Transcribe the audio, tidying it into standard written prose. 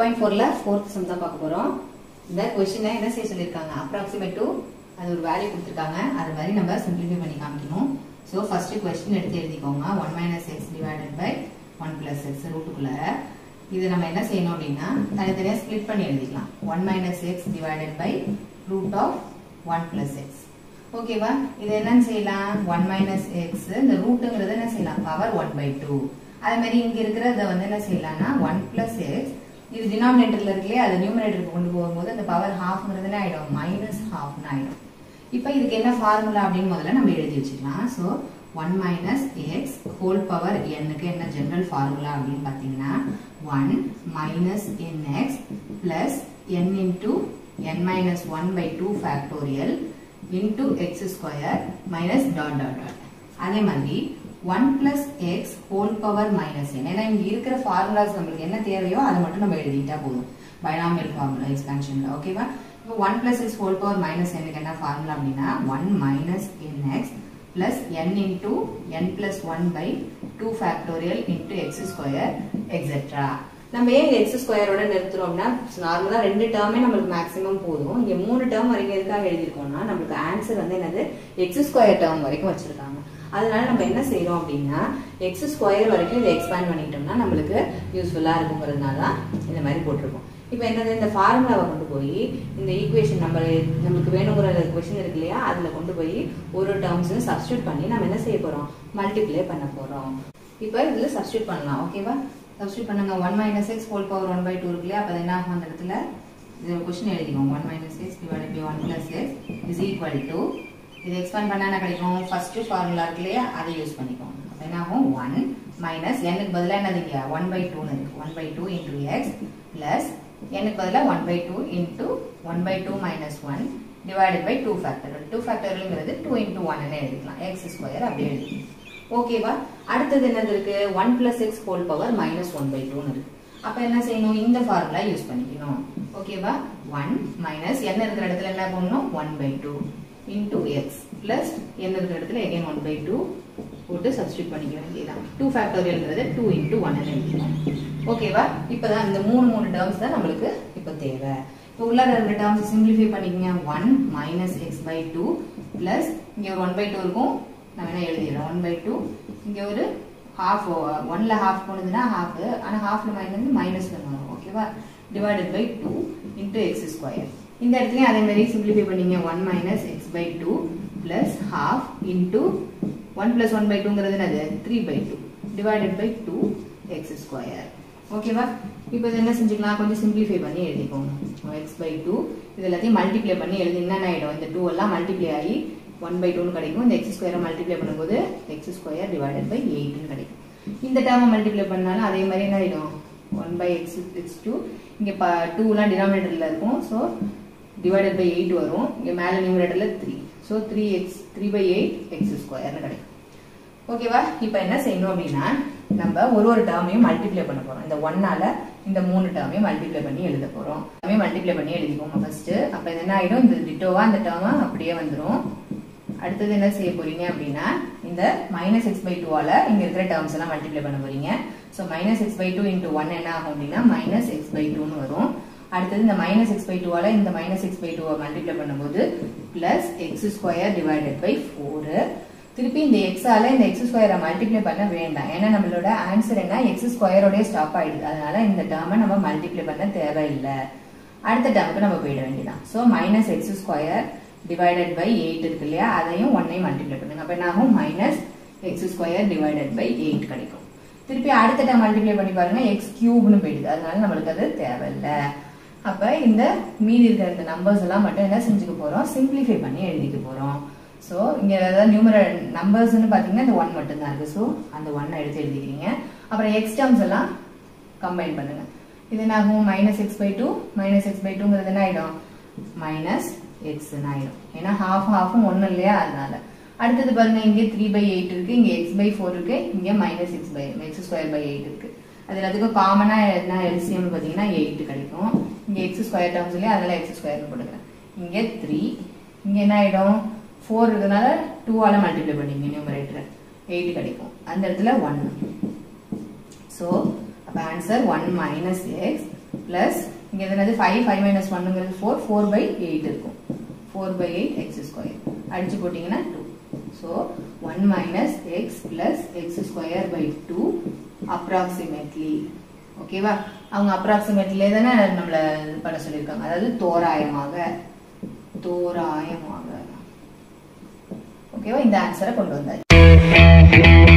1.4ல fourth sum தான் பார்க்க போறோம். இந்த क्वेश्चन என்ன செய்ய சொல்லிருக்காங்க? approximate to அது ஒரு வேல்யூ கொடுத்திருக்காங்க. அது மாதிரி நம்ம சிம்பிளிஃபை பண்ணி காமிக்கணும். சோ ஃபர்ஸ்ட் क्वेश्चन எடுத்து எழுதிக்கோங்க. 1 - x divided by 1 plus x ரூட்டுக்குள்ள இது நம்ம என்ன செய்யணும் அப்படினா தனித்தனியா ஸ்ப்ளிட் பண்ணி எழுதிக்கலாம். 1 - x divided by root of 1 plus x. ஓகேவா? இது என்னன்னு செய்யலாம்? 1 - x இந்த ரூட்ங்கறது என்ன செய்யலாம்? பவர் 1/2. அதே மாதிரி இங்க இருக்குறத வந்து என்ன செய்யலாம்னா 1 plus x இது டினாமினேட்டர்ல இருக்குல அது நியூமரேட்டருக்கு கொண்டு போகும்போது அந்த பவர் halfங்கறது என்ன ஆயிடும்? -half ன்னு ஆயிடும். இப்போ இதுக்கு என்ன ஃபார்முலா அப்படினு முதல்ல நம்ம எழுதி வச்சுக்கலாம். So 1 - x whole power n க்கு என்ன ஜெனரல் ஃபார்முலா அப்படினு பாத்தீங்கன்னா 1 - nx plus n into n minus 1/2 factorial into x square minus dot dot dot. அதே மாதிரி 1 plus x whole power minus n. ஏன்னா இங்க இருக்கிற ஃபார்முலாஸ் நமக்கு என்ன தேவையோ அதை மட்டும் நம்ம எழுதிட்டா போதும். பைனாமியல் ஃபார்முலா எக்ஸ்பான்ஷன்ல ஓகேவா? இப்போ 1 plus x whole power minus n க்கு என்ன ஃபார்முலா அப்படினா 1 minus nx plus n into n plus 1/2 factorial into x square etc. நம்ம ஏன் x ஸ்கொயர் ஓட நிறுத்துறோம்னா நார்மலா ரெண்டு டேர்மே நமக்கு மேக்ஸिमम போதும். இங்க மூணு டேர்ம் வரைக்கும் எதுக்காக எழுதி இருக்கோம்னா நமக்கு ஆன்சர் வந்து என்னது x ஸ்கொயர் டேர்ம் வரைக்கும் வச்சிருக்காங்க. அதனால நம்ம என்ன செய்றோம் அப்படினா x ஸ்கொயர் வரைக்கும் இத எக்ஸ்பாண்ட் பண்ணிட்டோம்னா நமக்கு யூஸ்ஃபுல்லா இருக்கும்ங்கிறதுனால இந்த மாதிரி போட்டுருக்கோம். இப்போ என்னது இந்த ஃபார்முலாவை கொண்டு போய் இந்த ஈக்குவேஷன் நமக்கு வேணுங்கிற क्वेश्चन இருக்கு இல்லையா அதுல கொண்டு போய் ஒரு டேர்ம்ஸ் சப்ஸ்டிட்யூட் பண்ணி நம்ம என்ன செய்ய போறோம்? மல்டிப்ளை பண்ண போறோம். இப்போ இதுல சப்ஸ்டிட்யூட் பண்ணலாம். ஓகேவா? சப்ஸ்டிட்யூட் பண்ணுங்க. 1 - x whole power 1/2 இருக்கு இல்லையா? அப்ப என்ன ஆகும் அந்த இடத்துல இந்த क्वेश्चन எழுதிக்கோங்க. 1 - x divided by 1 plus x is equal to இது எக்ஸ்பாண்ட் பண்ணா என்ன கிடைக்கும்? ஃபர்ஸ்ட் ஃபார்முலா இருக்கு இல்லையா அதை யூஸ் பண்ணிக்கோங்க. அப்ப என்ன ஆகும்? 1 minus n க்கு பதிலா என்னது இங்க 1/2 ன்னு இருக்கு. 1/2 into x plus n க்கு பதிலா 1/2 into 1/2 minus 1 divided by 2 factorial. 2 factorialங்கிறது 2 into 1 ன்னு எழுதிக்கலாம். x square அப்படியே எழுதிக்கலாம். ஓகேவா? அடுத்து என்னது இருக்கு? 1 plus x whole power minus 1/2 ன்னு இருக்கு. அப்ப என்ன செய்யணும்? இந்த ஃபார்முலா யூஸ் பண்ணிக்கணும். ஓகேவா? 1 minus n இருக்கிற இடத்துல என்ன பண்ணனும்? 1/2 into x plus n இருக்கிற இடத்துல again 1/2 போட்டு சப்ஸ்டிட்யூட் பண்ணிக்க வேண்டியதுதான். 2 factorialங்கிறது 2 into 1 ன்னு எழுதிக்கலாம். ஓகேவா? இப்போதான் இந்த மூணு டேர்ம்ஸ் தான் நமக்கு இப்போ தேவை. இப்போ உள்ள ரெண்டு டேர்ம்ஸ் சிம்பிளிஃபை பண்ணிக்கங்க. 1 minus x/2 plus இங்க ஒரு 1/2 இருக்கும். நான் என்ன எழுதிறேன்? 1/2 இங்க ஒரு half 1ல half போனதுனா half ஆனா halfல மைனஸ் வரும். ஓகேவா? divided by 2 into x square. இந்த இடத்துலயும் அதே மாதிரி சிம்பிளிஃபை பண்ணீங்க. 1 minus x/2 plus half into 1 plus 1/2ங்கிறது என்னது? 3/2 divided by 2 x square. ஓகேவா? இப்போ என்ன செஞ்சுக்கலாம்? கொஞ்சம் சிம்பிளிஃபை பண்ணி எழுதிக்கோங்க. x/2 இது எல்லாத்தையும் மல்டிப்ளை பண்ணி எழுதினா என்ன ஆயிடும்? இந்த 2 எல்லாம் மல்டிப்ளை ஆகி 1/2 ன்னு கிடைக்கும். இந்த x ஸ்கொயரை மல்டிப்ளை பண்ணும்போது x ஸ்கொயர் டிவைடட் பை 8 ன்னு கிடைக்கும். இந்த டேர்மை மல்டிப்ளை பண்ணாலும் அதே மாதிரி என்ன ஆயிடும்? 1/x2 இங்க 2 எல்லாம் டினாமினேட்டர்ல இருக்கும். சோ டிவைடட் பை 8 வரும். இங்க மேல நியூமரேட்டர்ல 3. சோ 3/8 x ஸ்கொயர் ன்னு கிடைக்கும். ஓகேவா? இப்போ என்ன செய்யணும் அப்படினா நம்ம ஒரு டேர்மையும் மல்டிப்ளை பண்ண போறோம். இந்த 1 ஆல இந்த மூணு டேர்மையும் மல்டிப்ளை பண்ணி எழுத போறோம். டேர்மையும் மல்டிப்ளை பண்ணி எழுதிக்கோங்க ஃபர்ஸ்ட். அப்ப இது என்ன ஆயிடும்? இந்த டிட்டோவா இந்த டேர்ம் அப்படியே வந்துரும். அடுத்து என்ன செய்ய போறீங்க அப்படினா இந்த -x/2 ஆல இங்க இருக்கிற டேர்ம்ஸ் எல்லாம் மல்டிப்ளை பண்ண போறீங்க. சோ -x/2 into 1 என்ன ஆகும் அப்படினா -x/2 ன்னு வரும். அடுத்து இந்த -x/2 ஆல இந்த -x/2 மல்டிப்ளை பண்ணும்போது +x² divided by 4. திருப்பி இந்த x ஆல இந்த x ஸ்கொயரை மல்டிப்ளை பண்ண வேண்டாம். ஏன்னா நம்மளோட ஆன்சர் என்ன? x ஸ்கொயரோடயே ஸ்டாப் ஆயிடுது. அதனால இந்த டேர்மை நம்ம மல்டிப்ளை பண்ண தேவையில்லை. அடுத்த டேர்முக்கு நம்ம போயிட வேண்டியதான். சோ -x² divided by 8 இருக்கு இல்லையா? அதையும் 1 மல்டிப்ளை பண்ணுங்க. அப்ப என்ன ஆகும்? -x² divided by 8 கிடைக்கும். திருப்பி அடுத்த டேர்ம் மல்டிப்ளை பண்ணி பாருங்க. x³ ன்னு போயிடுது. அதனால நமக்கு அது தேவையில்லை. அப்ப இந்த மீதி இருக்கிற இந்த நம்பர்ஸ் எல்லாம் மட்டும் என்ன செஞ்சுக்க போறோம்? சிம்பிளிஃபை பண்ணி எழுதிக்க போறோம். சோ இங்க ஏதாவது நியூமரல் நம்பர்ஸ்னு பாத்தீங்கன்னா இந்த 1 மட்டும் தான் இருக்கு. சோ அந்த 1 எடுத்து எழுதிக்கிறீங்க. அப்புறம் x டேர்ம்ஸ் எல்லாம் கம்பைன் பண்ணுங்க. இது என்ன ஆகும்? -x/2 -x/2ங்கிறது என்ன ஆயிடும்? -x ன்னு ஆயிடும். ஏன்னா half 1 இல்லையா? அதனால அடுத்தது பாருங்க இங்க 3/8 இருக்கு. இங்க x/4 இருக்கு. இங்க -x²/8 இருக்கு. அது எல்லாத்துக்கும் காமனா என்ன எல்சிஎம் பாத்தீங்கன்னா 8 கிடைக்கும். இங்க x² டேர்ம்ஸ் இல்லையா? அதனால x² ன்னு போடுங்க. இங்க 3 இங்க என்ன ஆயிடும்? 4 இருக்கனால 2 ஆல மல்டிப்ளை பண்ணீங்க நியூமரேட்டர் 8 கிடைக்கும். அந்த இடத்துல 1. சோ அப்ப ஆன்சர் 1 - x பிளஸ் இங்க என்னது 5 5 minus 1ங்கிறது 4 4 by 8 இருக்கும் 4 by 8 x square அடிச்சு போட்டீங்கன்னா 2 so 1 minus x plus x square by 2 approximately ஓகேவா அவங்க approximately தான நம்மள பண்ண சொல்லிருக்காங்க அதாவது தோராயமாக ஓகேவா இந்த ஆன்சரை கொண்டு வந்தாச்சு